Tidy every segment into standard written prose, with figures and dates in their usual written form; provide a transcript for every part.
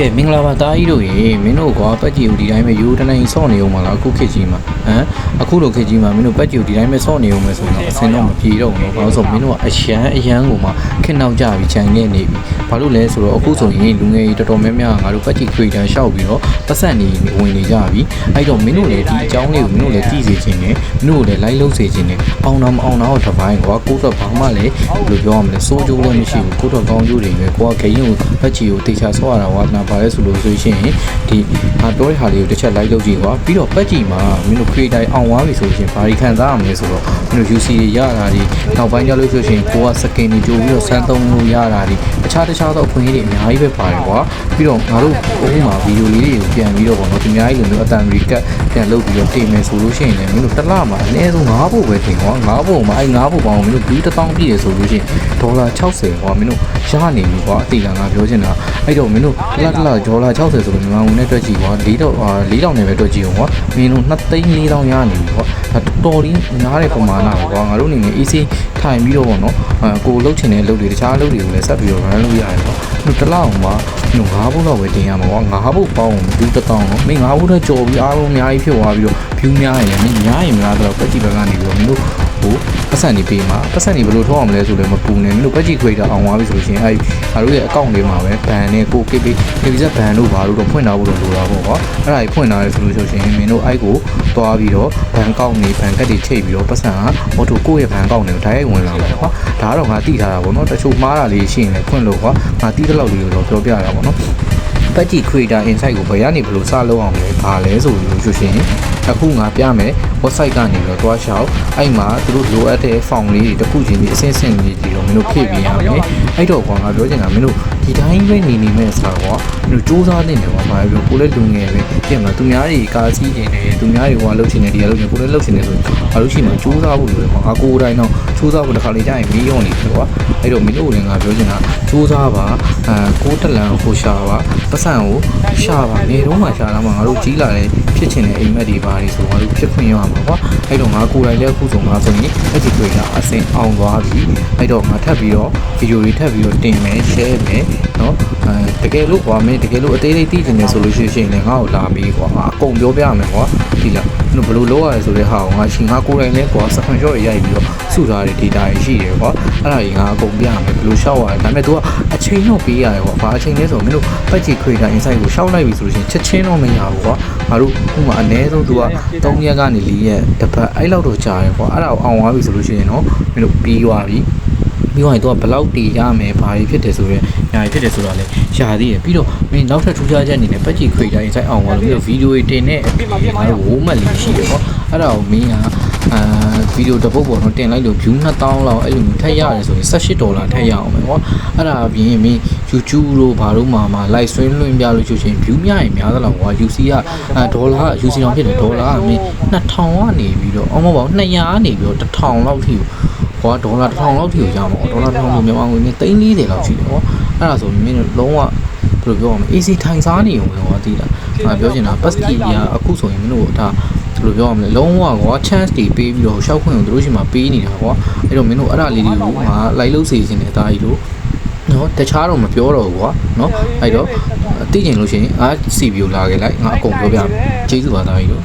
ကဲမင်္ဂလာပါတားကြီးတို့ရေမင်းတို့ကွာပတ်ကြီးကိုဒီတိုင်းပဲယူတနိုင်ဆော့နေအောင်မလားအခုခေတ်ကြီးမှာအခုလိုခေတ်ကြီးမှာမင်းတို့ပတ်ကြီးကိုဒီတိုင်းပဲဆော့နေအောင်မယ်ဆိုတော့အစင်တော့မပြေတော့ဘူးဘာလို့ဆိုမင်းတို့ကအရန်ကိုမှခက်နောက်ကြပြီးခြံနေနေပြီဘာလို့လဲဆိုတော့အခုဆိုရင်လူငယ်ကြီးတော်တော်များများငါတို့ပတ်ကြီးခွေတန်းရှောက်ပြီးတော့ပတ်စံနေဝင်နေကြပြီအဲ့တော့မင်းတို့လည်းဒီအကြောင်းလေးကိုမင်းတို့လည်းကြည့်စေချင်တယ်မင်းတို့လည်းလိုက်လုပ်စေချင်တယ်အောင်တော့မအောင်တော့တပိုင်းကွာကိုတော့ဘာမှလည်းဘယ်လိုပြောရမလဲစိုးကျိုးလည်းမရှိဘူးကိုတော့ကောင်းကျိုးတွေပဲကိုကဂိမ်းကိုပတ်ကြီးကိုတေချာဆော့ရတာဝါနာပါလဲဆိုလို့ဆိုရှင်ဒီဟာပြောတဲ့ဟာလေးကိုတစ်ချက်လိုက်လုပ်ကြည့်ကွာပြီးတော့ပတ်ကြီးမှာမင်းတို့ creator အောင်သွားပြီဆိုရှင်ဘာတွေခံစားရမလဲဆိုတော့မင်းတို့ UC တွေရတာဒီနောက်ပိုင်းကျလို့ဆိုရှင်ကိုကစကင်တွေကြိုပြီးတော့စမ်းသုံးလို့ရတာဒီတခြားသောအခွင့်အရေးတွေအများကြီးပဲပါတယ်ကွာပြီးတော့ငါတို့အခုမှဗီဒီယိုလေးတွေကိုပြန်ပြီးတော့ပေါ့နော်ဒီအများကြီးလိုမျိုးအတန်ရီကတ်ပြန်လုပ်ပြီးတော့တင်မယ်ဆိုလို့ရှိရင်လည်းမင်းတို့တစ်လမှာအနည်းဆုံး9ဖို့ပဲတင်ကွာ9ဖို့မှာအဲ့9ဖို့ပေါင်းမင်းတို့ဘူး1000ပြည့်ရဆိုလို့ရှိရင်ဒေါ်လာ60ကွာမင်းတို့ရနေပြီကွာအတိကငါပြောချင်တာအဲ့တော့မင်းတို့တစ်လဒေါ်လာ60ဆိုတော့မြန်မာငွေနဲ့တွက်ကြည့်ကွာ4000နဲ့ပဲတွက်ကြည့်အောင်ကွာမင်းတို့2,400,000ရနေပြီကွာဒါတော်လေးများတဲ့ပမာဏကွာငါတို့အနေနဲ့ AC ထိုင်ပြီးတော့ပေါ့နော်ကိုလှုပ်ချင်တဲ့လှုပ်တွေတခြားလှုပ်တွေကိုလည်းဆက်ပြီးတော့ run လုပ်ရတယ်ကွာတို့တစ်လောက်မှာတို့9ဘုတ်တော့ပဲတင်ရမှာကွာ9ဘုတ်ပေါင်းဘူး1000နော်မင်း9ဘုတ်တော့ကြော်ပြီးအားလုံးအများကြီးဖြစ်သွားပြီးတော့ view များရင်မင်းများရင်များတော့ပတ်ကြည့်ဘက်ကနေပြီးတော့မင်းတို့ဟိုပတ်စံနေပေးမှာပတ်စံနေဘယ်လိုထောက်အောင်လဲဆိုလည်းမပူနဲ့မင်းတို့ပတ်ကြည့်ခွေတာအောင်သွားပြီဆိုလို့ရှိရင်အဲ့ငါတို့ရဲ့ account တွေမှာပဲဘန်နဲ့ကို KP ဇက်ဘန်တို့ဘာလို့တော့ဖွင့်ထားဖို့တော့လိုတာပေါ့ကွာအဲ့ဒါကြီးဖွင့်ထားရဲဆိုလို့ဆိုရှင်မင်းတို့အဲ့ကိုသွားပြီးတော့ဘန်ကောက်နေဘန်ကတ်တွေချိတ်ပြီးတော့ပတ်စံကဟိုတို့ကိုယ့်ရဲ့ဘန်ကောက်တွေကိုဓာတ်ရိုက်ဝင်လာမယ်ကွာဒါကတော့ငါသိထားတာပေါ့နော်တချို့မှားတာလေးရှိရင်လည်းဖွင့်လို့ကွာငါသိတဲ့လောက်လေးကိုတော့ပြောပြတာပေါ့နော်ပတ်ကြည့် creator insight ကိုဘယ်ကနေဘယ်လိုစလုပ်အောင်လဲဘာလဲဆိုလို့ဆိုရှင်အခုငါပြမယ် website ကနေပြီးတော့တွားရှောက်အဲ့မှာသူတို့လိုအပ်တဲ့ form လေးတွေတစ်ခုချင်းဒီအဆင့်ဆင့်လေးဒီလိုမင်းတို့ဖြည့်ပေးရမယ်အဲ့တော့ကွာငါပြောချင်တာမင်းတို့ဒီတိုင်းပဲနေမဲ့ဆိုတော့မင်းတို့စူးစမ်းနေတယ်ကွာဘာပြောကိုလည်းလူငယ်ပဲပြင်မှာသူများတွေကားစီးနေတယ်သူများတွေကလှုပ်ချင်တယ်ဒီကလှုပ်ချင်ကိုလည်းလှုပ်ချင်တယ်ဆိုရင်ဘာလို့ရှိမှစူးစမ်းဖို့လိုတယ်ကွာငါကိုယ်တိုင်တော့စူးစမ်းဖို့တစ်ခါလေကြာရင်မီးရောနေတယ်ကွာအဲ့တော့မင်းတို့လည်းငါပြောချင်တာစူးစမ်းပါကိုတလန်ဟိုရှာပါပတ်စံကိုရှာပါနေတော့မှရှာလာမှငါတို့ကြီးလာတယ်ဖြစ်ချင်တဲ့အိမ်မက်တွေပါနေဆိုငါတို့ဖြစ်ခွင့်ရမှာကွာအဲ့တော့ငါကိုယ်တိုင်လည်းအခုဆိုငါဆိုရင်အဲ့ဒီတွေ့တာအစင်အောင်သွားပြီအဲ့တော့ငါထပ်ပြီးတော့ဗီဒီယိုတွေထပ်ပြီးတော့တင်မယ် share မယ်နော်တကယ်လို့ကွာမင်းတကယ်လို့အသေးလေးသိချင်တယ်ဆိုလို့ရှိရင်လည်းငါ့ကိုလာမေးကွာငါအကုန်ပြောပြမယ်ကွာဒီလားဘယ်လိုလုပ်ရလဲဆိုတဲ့ဟာကိုငါရှင်ငါကိုယ်တိုင်လည်းကွာ screenshot တွေရိုက်ပြီးတော့စုထားတဲ့ data တွေရှိတယ်ကွာအဲ့ဒါကြီးငါအကုန်ပြမယ်ဘယ်လိုရှောက်ရလဲဒါပေမဲ့ तू ကအချိန်တော့ပေးရတယ်ကွာဘာအချိန်လဲဆိုတော့မင်းတို့ပတ်ကြည့် creator insight ကိုရှောက်လိုက်ပြီဆိုလို့ရှိရင်ချက်ချင်းတော့မရဘူးကွာငါတို့ဥပမာအနည်းဆုံး तू က3ရက်ကနေ4ရက်တစ်ပတ်အဲ့လောက်တော့ကြာတယ်ကွာအဲ့ဒါကိုအောင်သွားပြီဆိုလို့ရှိရင်တော့မင်းတို့ပြီးသွားပြီပြီးတော့သူကဘယ်လောက်တည်ရမယ်ဘာတွေဖြစ်တယ်ဆိုတော့ညာတွေဖြစ်တယ်ဆိုတာလည်းရှာသေးတယ်ပြီးတော့မင်းနောက်ထပ်ထူးခြားချက်အနေနဲ့ပတ်ကြည့် creator insight အောင်သွားလို့ပြီးတော့ဗီဒီယိုတွေတင်တဲ့အပြင်ငါတို့ဝိုးမက်လေးရှိတယ်ပေါ့အဲ့ဒါကိုမင်းကဗီဒီယိုတစ်ပုတ်ပေါ်တော့တင်လိုက်လို့ view 2000လောက်အဲ့လိုမျိုးထပ်ရတယ်ဆိုရင်$18ထပ်ရအောင်ပဲပေါ့အဲ့ဒါအပြင်မင်း YouTube တို့ဘာလို့မှာ live stream လွှင့်ပြလို့ရှိရင် view များရင်များသလောက်ကွာ UC ကဒေါ်လာ UC တောင်ဖြစ်တယ်ဒေါ်လာကမင်း2000ကနေပြီးတော့အော်မဟုတ်ပါဘူး200ကနေပြီးတော့1000လောက်ထိကွာဒေါ်လာ1000လောက်ထိကိုရမှာပေါ့ဒေါ်လာ1000ကိုမြန်မာငွေနဲ့340လောက်ရှိတယ်ပေါ့အဲ့ဒါဆိုမင်းတို့လုံးဝဘယ်လိုပြောရမလဲ AC ထိုင်စားနေုံပဲကွာသိလားငါပြောချင်တာ Pasky ကအခုဆိုရင်မင်းတို့ဒါဘယ်လိုပြောရမလဲလုံးဝကွာ chance တွေပေးပြီးတော့ရှောက်ခွင့်ကိုတို့ရှိမှပေးနေတာကွာအဲ့တော့မင်းတို့အဲ့ဒါလေးတွေကိုငါလိုက်လို့စေချင်တယ်ဒါကြီးတို့နော်တခြားတော့မပြောတော့ဘူးကွာနော်အဲ့တော့သိကျင်လို့ရှိရင်CV ကိုလာခဲ့လိုက်ငါအကုန်ပြောပြမယ်ကျေးဇူးပါသားကြီးတို့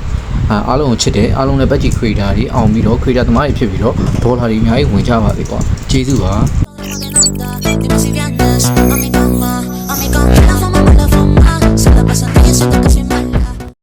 အားလုံးကိုချစ်တယ်အားလုံးလည်း budget creator တွေအောင်ပြီးတော့ creator သမားတွေဖြစ်ပြီးတော့ဒေါ်လာတွေအများကြီးဝင်ကြပါစေကွာကျေးဇူးပါ